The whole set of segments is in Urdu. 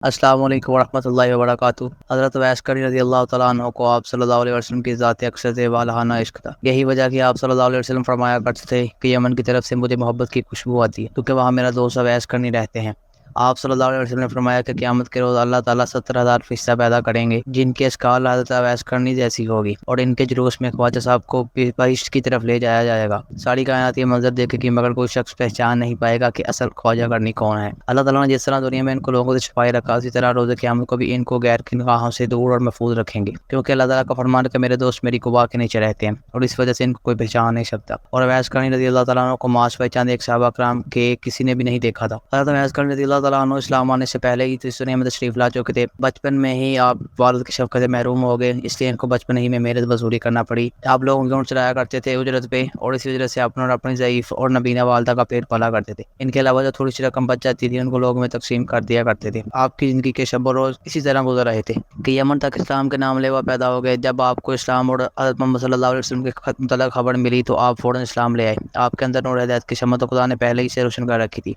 السلام علیکم ورحمۃ اللہ وبرکاتہ۔ حضرت اویس کرنی رضی اللہ تعالیٰ عنہ کو آپ صلی اللہ علیہ وسلم کی ذات اقدس سے والہانہ عشق تھا۔ یہی وجہ کہ آپ صلی اللہ علیہ وسلم فرمایا کرتے تھے کہ یمن کی طرف سے مجھے محبت کی خوشبو آتی ہے کیونکہ وہاں میرا دوست اویس کرنی رہتے ہیں۔ آپ صلی اللہ علیہ وسلم نے فرمایا کہ قیامت کے روز اللہ تعالیٰ 70,000 فرشتہ پیدا کریں گے جن کی اشکال حضرت اویس کرنی جیسی ہوگی، اور ان کے جلوس میں خواجہ صاحب کو بہشت کی طرف لے جایا جائے گا۔ ساری کائنات یہ منظر دیکھے گی مگر کوئی شخص پہچان نہیں پائے گا کہ اصل خواجہ کرنی کون ہے۔ اللہ تعالیٰ نے جس طرح دنیا میں ان کو لوگوں سے چھپائے رکھا، اسی طرح روز قیامت کو بھی ان کو غیر کی نگاہوں سے دور اور محفوظ رکھیں گے، کیونکہ اللہ تعالیٰ کا فرمان ہے کہ میرے دوست میری قبا کے نیچے رہتے ہیں اور اس وجہ سے ان کو کوئی پہچان نہیں سکتا۔ اور اویس کرنی رضی اللہ تعالیٰ عنہ کو ماس پہچان ایک صحابہ کرام کے کسی نے بھی نہیں دیکھا تھا۔ حضرت اویس کرنی رضی اللہ تعالیٰ عنہ اسلام آنے سے پہلے ہی تو اس دنیا میں تشریف لا چکے تھے۔ بچپن میں ہی آپ والد کی شفقت سے محروم ہو گئے، اس لیے ان کو بچپن ہی میں محنت مزدوری کرنا پڑی۔ آپ لوگوں کی اونٹ چلایا کرتے تھے اجرت پہ، اور اسی وجہ سے اپنی ضعیف اور نبینا والدہ کا پیٹ پالا کرتے تھے۔ ان کے علاوہ جو تھوڑی سی رقم بچ جاتی تھی ان کو لوگوں میں تقسیم کر دیا کرتے تھے۔ آپ کی زندگی کے شب و روز اسی طرح گزر رہے تھے کہ یمن تک اسلام کے نام لیوا پیدا ہو گئے۔ جب آپ کو اسلام اور حضرت محمد صلی اللہ علیہ وسلم کے متعلق خبر ملی تو آپ فوراً اسلام لے آئے۔ آپ کے اندر نور ہدایت کی شمع تو خدا نے پہلے ہی سے روشن کر رکھی تھی۔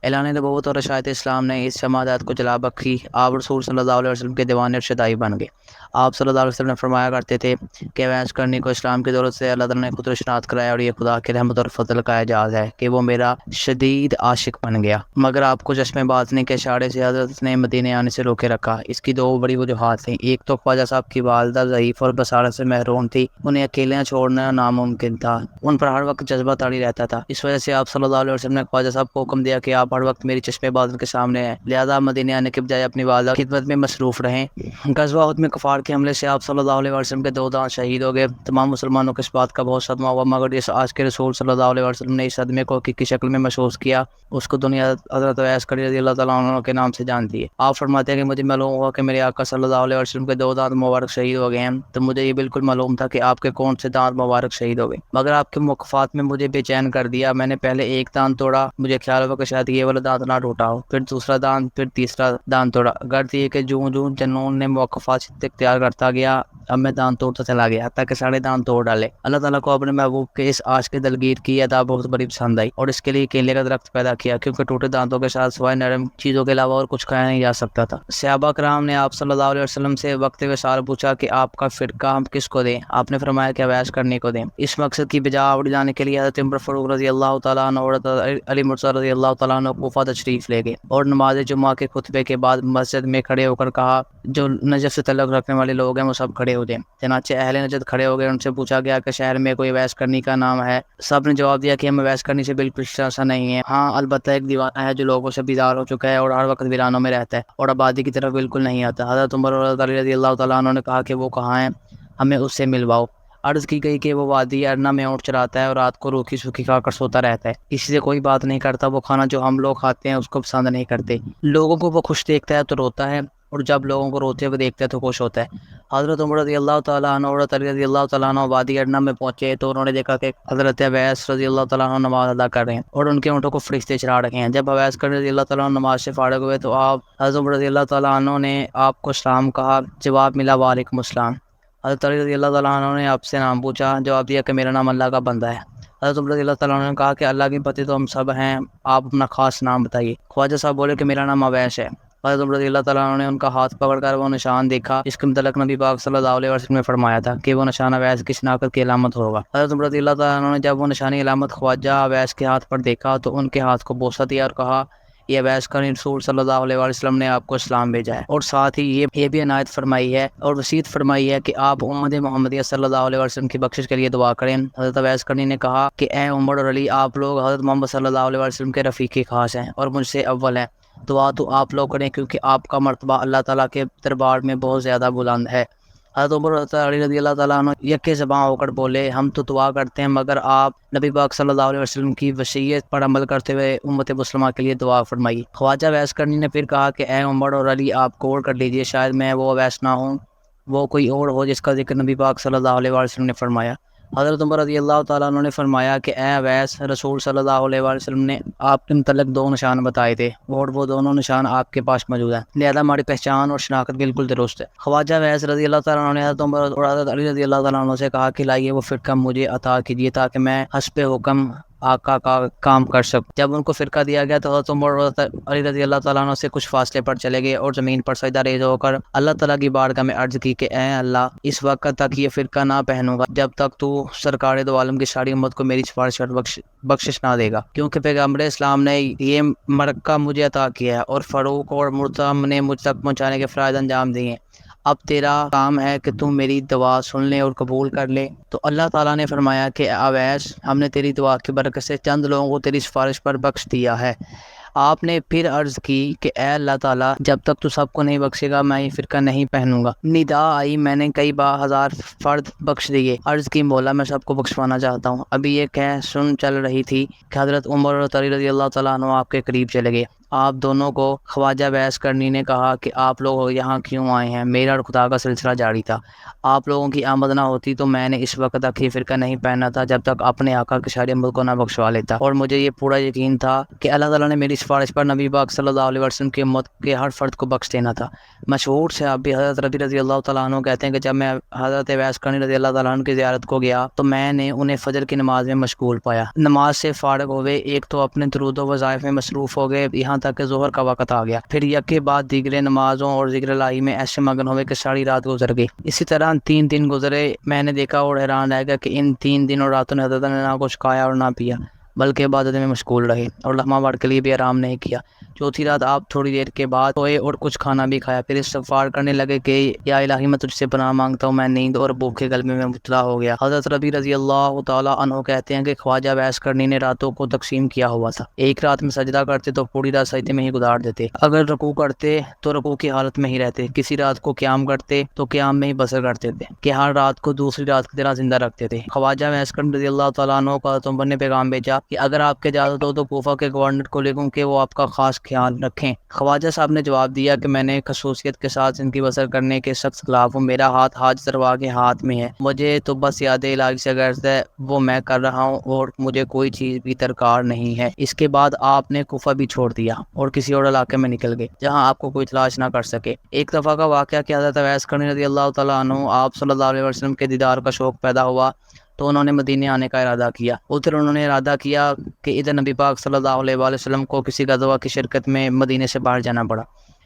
اعلان نبوت اور اشاعت اسلام نے اس شمع ہدایت کو جلا بخشی۔ آپ رسول صلی اللہ علیہ وسلم کے دیوان ارشدائی بن گئے۔ آپ صلی اللہ علیہ وسلم نے فرمایا کرتے تھے کہ اویس کرنی کو اسلام کی دولت سے اللہ تعالیٰ نے خود اشناعت کرایا، اور یہ خدا کی رحمت اور فضل کا اعجاز ہے کہ وہ میرا شدید عاشق بن گیا۔ مگر آپ کو چشم باطنی کے اشارے سے حضرت نے مدینے آنے سے روکے رکھا۔ اس کی دو بڑی وجوہات تھیں۔ ایک تو خواجہ صاحب کی والدہ ضعیف اور بصارت سے محروم تھی، انہیں اکیلے چھوڑنا ناممکن تھا، ان پر ہر وقت جذبہ طاری رہتا تھا۔ اس وجہ سے آپ صلی اللہ علیہ وسلم نے خواجہ صاحب کو حکم دیا کہ آپ ہر وقت میری چشم باطن کے سامنے ہیں، لہذا مدینے آنے کے بجائے اپنی والدہ کی خدمت میں مصروف رہیں۔ غزوہ احد میں کفار کے حملے سے آپ صلی اللہ علیہ وسلم کے 2 دانت شہید ہو گئے۔ تمام مسلمانوں کو اس بات کا بہت صدمہ ہوا، مگر اس آج کے رسول صلی اللہ علیہ وسلم نے اس صدمے کو حقیقی شکل میں محسوس کیا۔ اس کو دنیا حضرت اویس کرنی رضی اللہ تعالیٰ عنہ کے نام سے جانتی ہے۔ آپ فرماتے ہیں کہ مجھے معلوم ہوا کہ میرے آقا صلی اللہ علیہ وسلم کے 2 دانت مبارک شہید ہو گئے ہیں، تو مجھے یہ بالکل معلوم تھا کہ آپ کے کون سے دانت مبارک شہید ہو گئے، مگر آپ کے موقفات میں مجھے بے چین کر دیا۔ میں نے پہلے ایک دانت توڑا، مجھے خیال ہوا کہ شاید یہ والا دانت نہ ٹوٹا ہو، پھر دوسرا دانت، پھر تیسرا دانت توڑا۔ غرض یہ کہ جوں جنون نے موقفات اختیار کرتا گیا، اب میں دانت توڑتا چلا گیا حتیٰ کہ سارے دانت توڑ ڈالے۔ اللہ تعالیٰ کو اپنے محبوب کے اس عاشق دلگیر کی ادا بہت بڑی پسند آئی، اور اس کے لیے کیلے کا درخت پیدا کیا، کیونکہ ٹوٹے دانتوں کے ساتھ سوائے نرم چیزوں کے علاوہ اور کچھ کھایا نہیں جا سکتا تھا۔ صحابہ کرام نے آپ صلی اللہ علیہ وسلم سے وقت وصال پوچھا کہ آپ کا فرقہ ہم کس کو دیں؟ آپ نے فرمایا کہ اویس کرنی کو دیں۔ اس مقصد کی بجا اڑ جانے کے لیے حضرت عمر فاروق رضی اللہ تعالیٰ عنہ اور علی مرتضیٰ رضی اللہ تعالیٰ عنہ کوفہ تشریف لے گئے، اور نماز جمعہ کے خطبے کے بعد مسجد میں کھڑے ہو کر کہا جو نجف سے تعلق رکھنے والے لوگ ہیں وہ سب کھڑے ہو جائیں۔ چنانچہ اہل نجد کھڑے ہو گئے، ان سے پوچھا گیا کہ شہر میں کوئی اویس کرنی کا نام ہے؟ سب نے جواب دیا کہ ہم اویس کرنی سے بالکل ایسا نہیں ہے، ہاں البتہ ایک دیوانہ ہے جو لوگوں سے بیدار ہو چکا ہے اور ہر وقت ویرانوں میں رہتا ہے اور آبادی کی طرف بالکل نہیں آتا۔ حضرت عمر اور حضرت علی رضی اللہ تعالیٰ عنہ نے کہا کہ وہ کہاں ہیں، ہمیں اس سے ملواؤ۔ عرض کی گئی کہ وہ وادی ارنا میں اونٹ چراتا ہے اور رات کو روکھی سوکھی کھا کر سوتا رہتا ہے، کسی سے کوئی بات نہیں کرتا، وہ کھانا جو ہم لوگ کھاتے ہیں اس کو پسند نہیں کرتے، لوگوں کو وہ خوش دیکھتا ہے تو روتا ہے، اور جب لوگوں کو روتے ہوئے دیکھتا ہے تو خوش ہوتا ہے۔ حضرت عمر رضی اللہ تعالیٰ عنہ اور حضرت علی رضی اللہ تعالیٰ عنہ وادی ارنا میں پہنچے تو انہوں نے دیکھا کہ حضرت اویس رضی اللہ تعالیٰ عنہ نماز ادا کر رہے ہیں اور ان کے اونٹوں کو فرشتے چرا رکھے ہیں۔ جب اویس کرنی رضی اللہ تعالیٰ عنہ نماز سے فارغ ہوئے تو آپ حضرت عمر رضی اللہ تعالیٰ عنہ نے آپ کو سلام کہا، جواب ملا وعلیکم السلام۔ حضرت علی رضی اللہ تعالیٰ عنہ نے آپ سے نام پوچھا، جواب دیا کہ میرا نام اللہ کا بندہ ہے۔ حضرت عمر رضی اللہ تعالیٰ عنہ نے کہا کہ اللہ کی پتی تو ہم سب ہیں، آپ اپنا خاص نام بتائیے۔ خواجہ صاحب بولے کہ میرا نام اویس ہے۔ حضرت عمر رضی اللہ تعالیٰ عنہ نے ان کا ہاتھ پکڑ کر وہ نشان دیکھا جس کے متعلق نبی پاک صلی اللہ علیہ وسلم نے فرمایا تھا کہ وہ نشان اویس کی شناخت کی علامت ہوگا۔ حضرت عمر رضی اللہ تعالیٰ عنہ نے جب وہ نشانی علامت خواجہ اویس کے ہاتھ پر دیکھا تو ان کے ہاتھ کو بوسہ دیا اور کہا یہ اویس کرنی رسول صلی اللہ علیہ وسلم نے آپ کو اسلام بھیجا ہے، اور ساتھ ہی یہ بھی عنایت فرمائی ہے اور وصیت فرمائی ہے کہ آپ امت محمدیہ صلی اللہ علیہ وسلم کی بخشش کے لیے دعا کریں۔ حضرت اویس کرنی نے کہا کہ اے عمر اور علی، آپ لوگ حضرت محمد صلی اللہ علیہ وسلم کے رفیق خاص ہیں اور مجھ سے اول ہیں، دعا تو آپ لوگ کریں کیونکہ آپ کا مرتبہ اللہ تعالیٰ کے دربار میں بہت زیادہ بلند ہے۔ حضرت عمر علی رضی اللہ تعالیٰ عنہ یکے زباں ہو کر بولے ہم تو دعا کرتے ہیں مگر آپ نبی پاک صلی اللہ علیہ وسلم کی وصیت پر عمل کرتے ہوئے امت مسلمہ کے لیے دعا فرمائی۔ خواجہ اویس کرنی نے پھر کہا کہ اے عمر اور علی، آپ غور کر لیجئے، شاید میں وہ اویس نہ ہوں، وہ کوئی اور ہو جس کا ذکر نبی پاک صلی اللہ علیہ وسلم نے فرمایا۔ حضرت عمر رضی اللہ تعالیٰ عنہ نے فرمایا کہ اے اویس، رسول صلی اللہ علیہ وسلم نے آپ کے متعلق 2 نشان بتائے تھے اور وہ دونوں نشان آپ کے پاس موجود ہیں، لہذا ہماری پہچان اور شناخت بالکل درست ہے۔ خواجہ اویس رضی اللہ تعالیٰ عنہ نے حضرت عمر اور حضرت علی رضی اللہ تعالیٰ عنہ سے کہا کہ لائیے وہ فرقہ مجھے عطا کیجیے تاکہ میں حسب حکم آقا کا کام کر سکوں۔ جب ان کو فرقہ دیا گیا تو حضرت عمر اور حضرت علی رضی اللہ تعالیٰ عنہ سے کچھ فاصلے پر چلے گئے اور زمین پر سجدہ ریز ہو کر اللہ تعالیٰ کی بارگاہ میں عرض کی کہ اے اللہ، اس وقت تک یہ فرقہ نہ پہنوں گا جب تک تو سرکار دو عالم کی ساری امت کو میری سفارش پر بخشش نہ دے گا، کیونکہ پیغمبر اسلام نے یہ مرکہ مجھے عطا کیا ہے اور فاروق اور مرتضی نے مجھ تک پہنچانے کے فرائض انجام دیے ہیں۔ اب تیرا کام ہے کہ تم میری دعا سن لے اور قبول کر لے۔ تو اللہ تعالیٰ نے فرمایا کہ اویس، ہم نے تیری دعا کی برکت سے چند لوگوں کو تیری سفارش پر بخش دیا ہے۔ آپ نے پھر عرض کی کہ اے اللہ تعالیٰ، جب تک تو سب کو نہیں بخشے گا میں یہ فرقہ نہیں پہنوں گا۔ ندا آئی، میں نے کئی ہزار فرد بخش دیے۔ عرض کی مولا، میں سب کو بخشوانا چاہتا ہوں۔ ابھی یہ کہہ سن چل رہی تھی کہ حضرت عمر اور علی رضی اللہ تعالیٰ عنہ آپ کے قریب چلے گئے۔ آپ دونوں کو خواجہ ویس کرنی نے کہا کہ آپ لوگ یہاں کیوں آئے ہیں؟ میرا اور خدا کا سلسلہ جاری تھا۔ آپ لوگوں کی آمد نہ ہوتی تو میں نے اس وقت تک یہ فرقہ نہیں پہنا تھا جب تک اپنے آقا کے ساری امت کو نہ بخشوا لیتا، اور مجھے یہ پورا یقین تھا کہ اللہ تعالیٰ نے میری سفارش پر نبی پاک صلی اللہ علیہ وسلم کی امت کے ہر فرد کو بخش دینا تھا۔ مشہور صحابی حضرت ربی رضی اللہ تعالیٰ عنہ کہتے ہیں کہ جب میں حضرت ویس کرنی رضی اللہ تعالیٰ عنہ کی زیارت کو گیا تو میں نے انہیں فجر کی نماز میں مشغول پایا۔ نماز سے فارغ ہوئے ایک تو اپنے درود و وظائف میں مصروف ہو گئے یہاں تک کہ ظہر کا وقت آ گیا، پھر یکے بعد دیگر نمازوں اور ذکر الہی میں ایسے مگن ہوئے کہ ساری رات گزر گئی۔ اسی طرح 3 دن گزرے۔ میں نے دیکھا اور حیران رہ گیا کہ ان 3 دن اور راتوں نے حضرت نے نہ کچھ کھایا اور نہ پیا، بلکہ عبادت میں مشغول رہے اور لمحہ بھر کے لیے بھی آرام نہیں کیا۔ چوتھی رات آپ تھوڑی دیر کے بعد سوئے اور کچھ کھانا بھی کھایا، پھر استغفار کرنے لگے کہ یا الہی، میں تجھ سے پناہ مانگتا ہوں، میں نیند اور بھوک کے غلبے میں مبتلا ہو گیا۔ حضرت ربی رضی اللہ تعالیٰ عنہ کہتے ہیں کہ خواجہ ویس کرنی نے راتوں کو تقسیم کیا ہوا تھا۔ ایک رات میں سجدہ کرتے تو پوری رات سجدے میں ہی گزار دیتے، اگر رکوع کرتے تو رکوع کی حالت میں ہی رہتے، کسی رات کو قیام کرتے تو قیام میں ہی بسر کرتے تھے کہ ہر رات کو دوسری رات کی طرح زندہ رکھتے تھے۔ خواجہ ویس کرنی رضی اللہ تعالیٰ عنہ کو حضرت عمر نے پیغام بھیجا کہ اگر آپ کے اجازت ہو تو کوفہ کے گورنر کو لکھوں کہ وہ آپ کا خاص خیال رکھیں۔ خواجہ صاحب نے جواب دیا کہ میں نے خصوصیت کے ساتھ زندگی بسر کرنے کے سخت خلاف ہوں، میرا ہاتھ حاج دروا کے ہاتھ میں ہے، مجھے تو بس یاد الہی سے غرض ہے، وہ میں کر رہا ہوں اور مجھے کوئی چیز بھی درکار نہیں ہے۔ اس کے بعد آپ نے کوفہ بھی چھوڑ دیا اور کسی اور علاقے میں نکل گئے جہاں آپ کو کوئی تلاش نہ کر سکے۔ ایک دفعہ کا واقعہ کہ حضرت ویس کرنی رضی اللہ تعالیٰ عنہ آپ صلی اللہ علیہ وسلم کے دیدار کا شوق پیدا ہوا تو انہوں نے مدینے آنے کا ارادہ کیا۔ ادھر انہوں نے ارادہ کیا کہ ادھر نبی پاک صلی اللہ علیہ وسلم کو کسی غزوہ کی شرکت میں مدینے سے باہر جانا پڑا،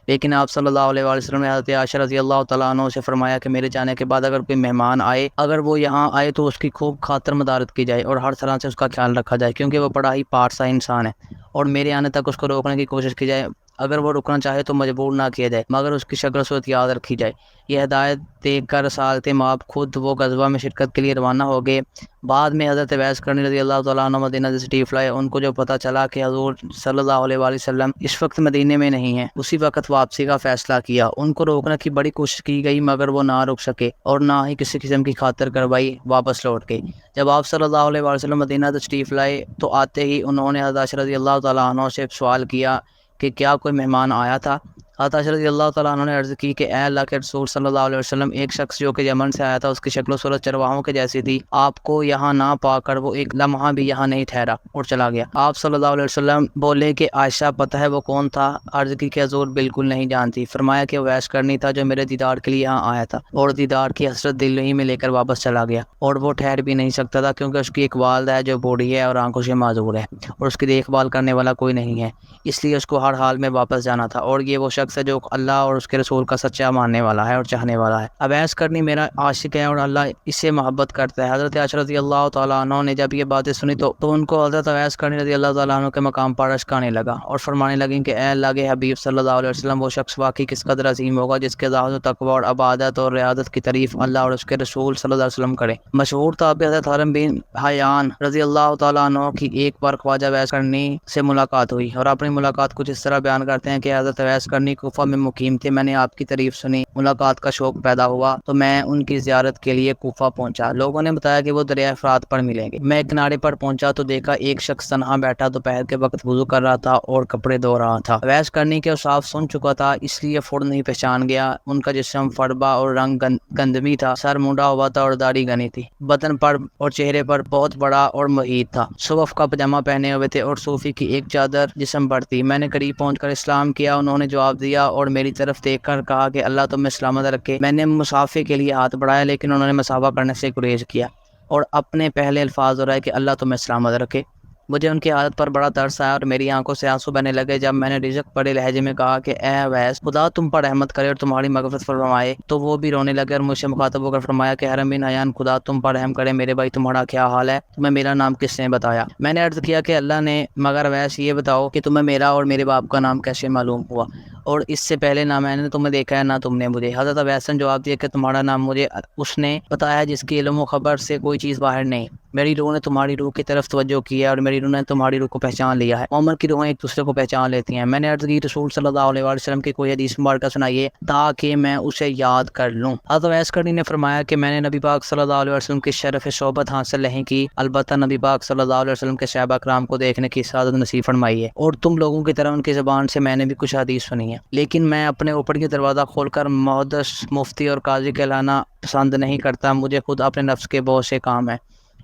لیکن آپ صلی اللہ علیہ وسلم نے حضرت عائشہ رضی اللہ تعالیٰ عنہ سے فرمایا کہ میرے جانے کے بعد اگر کوئی مہمان آئے، اگر وہ یہاں آئے تو اس کی خوب خاطر مدارت کی جائے اور ہر طرح سے اس کا خیال رکھا جائے، کیونکہ وہ بڑا ہی پارسا انسان ہے، اور میرے آنے تک اس کو روکنے کی کوشش کی جائے، اگر وہ رکنا چاہے تو مجبور نہ کیا جائے، مگر اس کی شکل و صورت یاد رکھی جائے۔ یہ ہدایت دے کر سالت مآب خود وہ غزوہ میں شرکت کے لیے روانہ ہو گئے۔ بعد میں حضرت ویس کرنی رضی اللہ تعالیٰ عنہ مدینہ سے تشریف لائے۔ ان کو جو پتہ چلا کہ حضور صلی اللہ علیہ وآلہ وسلم اس وقت مدینے میں نہیں ہیں، اسی وقت واپسی کا فیصلہ کیا۔ ان کو روکنے کی بڑی کوشش کی گئی مگر وہ نہ رک سکے اور نہ ہی کسی قسم کی خاطر کروائی، واپس لوٹ گئے۔ جب آپ صلی اللہ علیہ وآلہ وسلم مدینہ سے تشریف لائے تو آتے ہی انہوں نے حضرت عائشہ رضی اللہ تعالیٰ عنہ سے سوال کیا کہ کیا کوئی مہمان آیا تھا؟ حضرت عائشہ رضی اللہ تعالیٰ عنہ نے عرض کی کہ اے اللہ کے رسول صلی اللہ علیہ وسلم، ایک شخص جو کہ یمن سے آیا تھا، اس کی شکل و صورت چرواہوں کے جیسی تھی، آپ کو یہاں نہ پا کر وہ ایک لمحہ بھی یہاں نہیں ٹھہرا اور چلا گیا۔ آپ صلی اللہ علیہ وسلم بولے کہ عائشہ پتہ ہے وہ کون تھا؟ عرض کی کہ حضور بالکل نہیں جانتی۔ فرمایا کہ وہ ویس کرنی تھا جو میرے دیدار کے لیے یہاں آیا تھا اور دیدار کی حسرت دل ہی میں لے کر واپس چلا گیا، اور وہ ٹھہر بھی نہیں سکتا تھا کیونکہ اس کی ایک والدہ ہے جو بوڑھی ہے اور آنکھوں سے معذور ہے اور اس کی دیکھ بھال کرنے والا کوئی نہیں ہے، اس لیے اس کو ہر حال میں واپس جانا تھا، اور یہ وہ شخص ہے جو اللہ اور اس کے رسول کا سچا ماننے والا ہے اور چاہنے والا ہے۔ اویس کرنی میرا عاشق ہے اور اللہ اس سے محبت کرتا ہے۔ حضرت عائشہ رضی اللہ تعالیٰ عنہ نے جب یہ باتیں سنی تو ان کو حضرت اویس کرنی رضی اللہ تعالیٰ عنہ کے مقام پر اشک آنے لگا اور فرمانے لگیں کہ اے اللہ کے حبیب صلی اللہ علیہ وسلم، وہ شخص واقعی کس قدر عظیم ہوگا جس کے ذات و تقوی اور عبادت اور ریاضت کی تعریف اللہ اور اس کے رسول صلی اللہ علیہ وسلم کرے۔ مشہور تابعی حضرت حرم بن حیان رضی اللہ تعالیٰ عنہ کی ایک بار خواجہ اویس کرنی سے ملاقات ہوئی اور اپنی ملاقات کچھ اس طرح بیان کرتے ہیں کہ حضرت اویس کرنی کوفہ میں مقیم تھے، میں نے آپ کی تعریف سنی، ملاقات کا شوق پیدا ہوا تو میں ان کی زیارت کے لیے کوفہ پہنچا۔ لوگوں نے بتایا کہ وہ دریائے فرات پر ملیں گے۔ میں کنارے پر پہنچا تو دیکھا ایک شخص تنہا بیٹھا دوپہر کے وقت وضو کر رہا تھا اور کپڑے دھو رہا تھا۔ اویس کرنی کے اوصاف سن چکا تھا، اس لیے فوراً نہیں پہچان گیا۔ ان کا جسم فربا اور رنگ گندمی تھا، سر مونڈا ہوا تھا اور داڑھی گنی تھی، بدن پر اور چہرے پر بہت بڑا اور محیط تھا، صوف کا پاجامہ پہنے ہوئے تھے اور صوفی کی ایک چادر جسم پر تھی۔ میں نے قریب پہنچ کر اسلام کیا، انہوں نے جواب دیا اور میری طرف دیکھ کر کہا کہ اللہ تمہیں سلامت رکھے۔ میں نے مصافحے کے لیے ہاتھ بڑھایا لیکن انہوں نے مصافحہ کرنے سے گریز کیا اور اپنے پہلے الفاظ دہرائے کہ اللہ تمہیں سلامت رکھے۔ مجھے ان کی حالت پر بڑا ترس آیا اور میری آنکھوں سے آنسو بہنے لگے جب میں نے رزق پڑے لہجے میں کہا کہ اے اویس، خدا تم پر رحمت کرے اور تمہاری مغفرت فرمائے، تو وہ بھی رونے لگے اور مجھ سے مخاطب ہو کر فرمایا کہ حرم بن حیان، خدا تم پر رحم کرے میرے بھائی، تمہارا کیا حال ہے؟ تمہیں میرا نام کس نے بتایا؟ میں نے عرض کیا کہ اللہ نے، مگر اویس یہ بتاؤ کہ تمہیں میرا اور میرے باپ کا نام کیسے معلوم ہوا، اور اس سے پہلے نہ میں نے تمہیں دیکھا ہے نہ تم نے مجھے۔ حضرت اویس نے جواب دیا کہ تمہارا نام مجھے اس نے بتایا جس کی علم و خبر سے کوئی چیز باہر نہیں۔ میری روح نے تمہاری روح کی طرف توجہ کی ہے اور میری روح نے تمہاری روح کو پہچان لیا ہے۔ مومن کی روحیں ایک دوسرے کو پہچان لیتی ہیں۔ میں نے عرض کی رسول صلی اللہ علیہ وسلم کی کوئی حدیث مبارکہ سنائیے تاکہ میں اسے یاد کر لوں۔ حضرت اویس کرنی نے فرمایا کہ میں نے نبی پاک صلی اللہ علیہ وسلم کی شرف صحبت حاصل نہیں کی، البتہ نبی پاک صلی اللہ علیہ وسلم کے صحابہ کرام کو دیکھنے کی سعادت نصیب فرمائی ہے، اور تم لوگوں کی طرح ان کی زبان سے میں نے بھی کچھ حدیث سنی ہے، لیکن میں اپنے اوپر کی دروازہ کھول کر محدث، مفتی اور قاضی کہلانا پسند نہیں کرتا، مجھے خود اپنے نفس کے بہت سے کام ہیں۔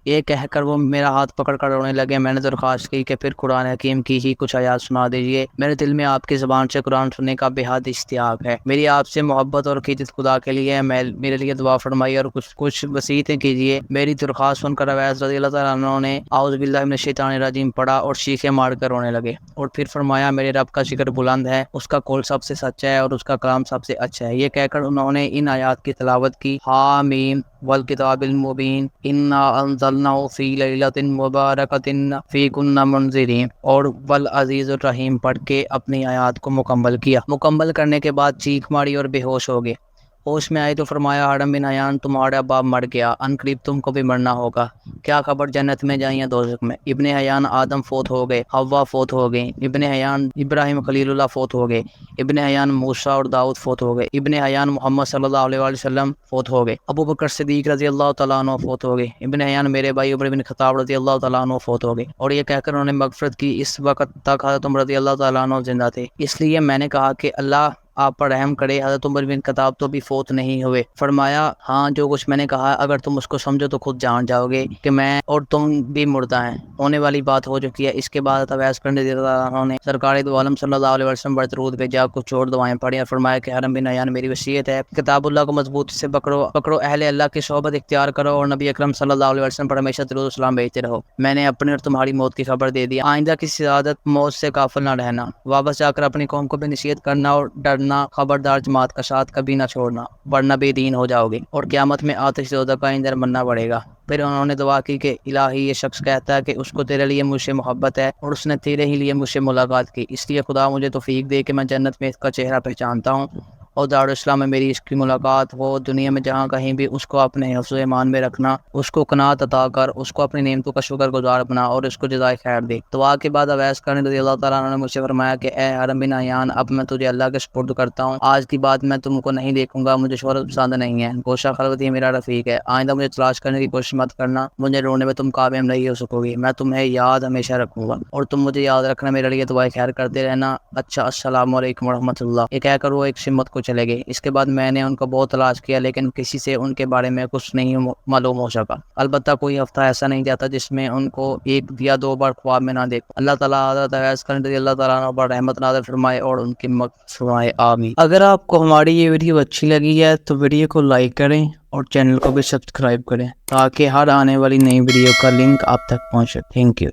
یہ کہہ کر وہ میرا ہاتھ پکڑ کر رونے لگے۔ میں نے درخواست کی کہ پھر قرآن حکیم کی ہی کچھ آیات سنا دیجیے، میرے دل میں آپ کی زبان سے قرآن سننے کا بے حد اشتیاق ہے، میری آپ سے محبت اور عقیدت خدا کے لیے میرے لیے دعا فرمائیے اور کچھ وصیتیں کیجیے۔ میری درخواست سن کر اویس رضی اللہ تعالیٰ عنہ نے اعوذ باللہ من الشیطان الرجیم پڑھا اور شیخیں مار کر رونے لگے، اور پھر فرمایا میرے رب کا ذکر بلند ہے، اس کا قول سب سے سچا ہے اور اس کا کلام سب سے اچھا ہے۔ یہ کہہ کر انہوں نے ان آیات کی تلاوت کی، حامیم والکتاب المبین انا انزلناہ فی لیلۃ مبارکۃ فی کنا منذرین، اور والعزیز الرحیم پڑھ کے اپنی آیات کو مکمل کیا۔ مکمل کرنے کے بعد چیخ ماری اور بے ہوش ہو گئے۔ ہوش میں آئی تو فرمایا حرم بن حیان، تمہارا باپ مر گیا، ان قریب تم کو بھی مرنا ہوگا، کیا خبر جنت میں جائیں یا دوزخ میں؟ ابن حیان آدم فوت ہو گئے، حوا فوت ہو گئے، ابن حیان ابراہیم خلیل اللہ فوت ہو گئے، ابن حیان موسیٰ اور داؤد فوت ہو گئے، ابن حیان محمد صلی اللہ علیہ وسلم فوت ہو گئے، ابو بکر صدیق رضی اللہ تعالیٰ عنہ فوت ہو گئے، ابن حیان میرے بھائی عمر بن خطاب رضی اللہ تعالیٰ عنہ فوت ہو گئے۔ اور یہ کہہ کر انہوں نے مغفرت کی، اس وقت تک حضرت عمر رضی اللہ تعالیٰ عنہ زندہ تھے، اس لیے میں نے کہا کہ اللہ آپ پر رحم کرے، حضرت عمر بن خطاب تو بھی فوت نہیں ہوئے۔ فرمایا ہاں، جو کچھ میں نے کہا اگر تم اس کو سمجھو تو خود جان جاؤ گے کہ میں اور تم بھی مردہ ہیں، ہونے والی بات ہو چکی ہے۔ اس کے بعد اویس کرنی رضی اللہ عنہ نے سرکار دو عالم صلی اللہ علیہ وسلم پر درود بھیجا، کچھ اور دعائیں پڑھی اور فرمایا کہ حرم بن حیان میری وصیت ہے، کتاب اللہ کو مضبوطی سے پکڑو، اہل اللہ کی صحبت اختیار کرو اور نبی اکرم صلی اللہ علیہ وسلم پر ہمیشہ درود و سلام بھیجتے رہو۔ میں نے اپنے اور تمہاری موت کی خبر دے دی، آئندہ کسی عادت موت سے غافل نہ رہنا، واپس جا کر اپنی قوم کو بھی نصیحت کرنا اور ڈرنا، خبردار جماعت کا ساتھ کبھی نہ چھوڑنا ورنہ بے دین ہو جاؤ گے اور قیامت میں آتش دوزخ کا ایندھن بننا پڑے گا۔ پھر انہوں نے دعا کی کہ الہی، یہ شخص کہتا ہے کہ اس کو تیرے لیے مجھ سے محبت ہے اور اس نے تیرے ہی لیے مجھ سے ملاقات کی، اس لیے خدا مجھے توفیق دے کہ میں جنت میں اس کا چہرہ پہچانتا ہوں اور دارالاسلام میں میری اس کی ملاقات ہو، دنیا میں جہاں کہیں بھی اس کو اپنے حفظ و ایمان میں رکھنا، اس کو قناعت عطا کر، اس کو اپنی نعمتوں کا شکر گزار بنا اور اس کو جزائے خیر دے۔ دعا کے بعد اویس کرنی رضی اللہ تعالیٰ عنہ نے مجھ سے فرمایا کہ اے حرم بن حیان، اب میں تجھے اللہ کے سپرد کرتا ہوں، آج کی بات میں تم کو نہیں دیکھوں گا، مجھے شہرت پسند نہیں ہے، گوشہ خلوت یہ میرا رفیق ہے، آئندہ مجھے تلاش کرنے کی کوشش مت کرنا، مجھے رونے میں تم کامیاب نہیں ہو سکو گی، میں تمہیں یاد ہمیشہ رکھوں گا اور تم مجھے یاد رکھنا، میرے لیے دعائے خیر کرتے رہنا۔ اچھا، السلام علیکم ورحمۃ اللہ۔ یہ کہہ کر وہ ایک سمت کو چلے گئے۔ اس کے بعد میں نے ان کو بہت تلاش کیا لیکن کسی سے ان کے بارے میں کچھ نہیں معلوم ہو سکا، البتہ کوئی ہفتہ ایسا نہیں جاتا جس میں ان کو ایک یا دو بار خواب میں نہ دیکھو۔ اللہ تعالیٰ حضرت اویس کرنی رضی اللہ تعالیٰ عنہ پر رحمت نازل فرمائے اور ان کی مغفرت فرمائے، آمین۔ اگر آپ کو ہماری یہ ویڈیو اچھی لگی ہے تو ویڈیو کو لائک کریں اور چینل کو بھی سبسکرائب کریں تاکہ ہر آنے والی نئی ویڈیو کا لنک آپ تک پہنچے۔ Thank you.